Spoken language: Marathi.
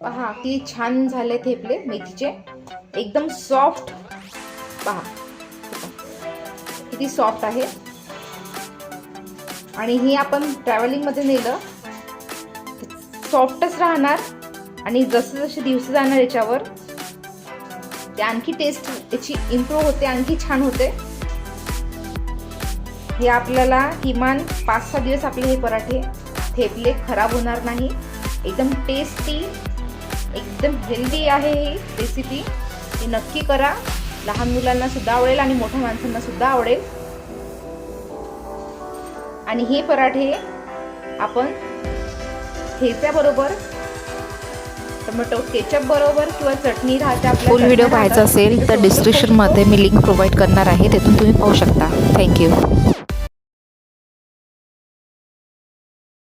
पहा किती छान झाले थेपले मेथीचे, एकदम सॉफ्ट. पहा किती सॉफ्ट आहे. आणि हे आपण ट्रॅव्हलिंग मध्ये नेलं सॉफ्टच राहणार. आणि जसे जसे दिवस जाणार याच्यावर ते आणखी टेस्ट याची इम्प्रूव्ह होते, आणखी छान होते. हे आपल्याला किमान 5-6 दिवस आपले हे पराठे थेपले खराब होणार नाही. एकदम टेस्टी, एकदम हेल्दी आहे ही रेसिपी. ही नक्की करा. लहान मुलांना सुद्धा आवडेल आणि मोठ्या माणसांना सुद्धा आवडेल. आणि हे पराठे आपण ठेच्याबरोबर, टोमॅटो केचप बरोबर किंवा चटणी राहते आपल्या. फुल व्हिडिओ पाहायचा असेल तर डिस्क्रिप्शनमध्ये मी लिंक प्रोव्हाइड करणार आहे, तिथून तुम्ही पाहू शकता. थँक्यू.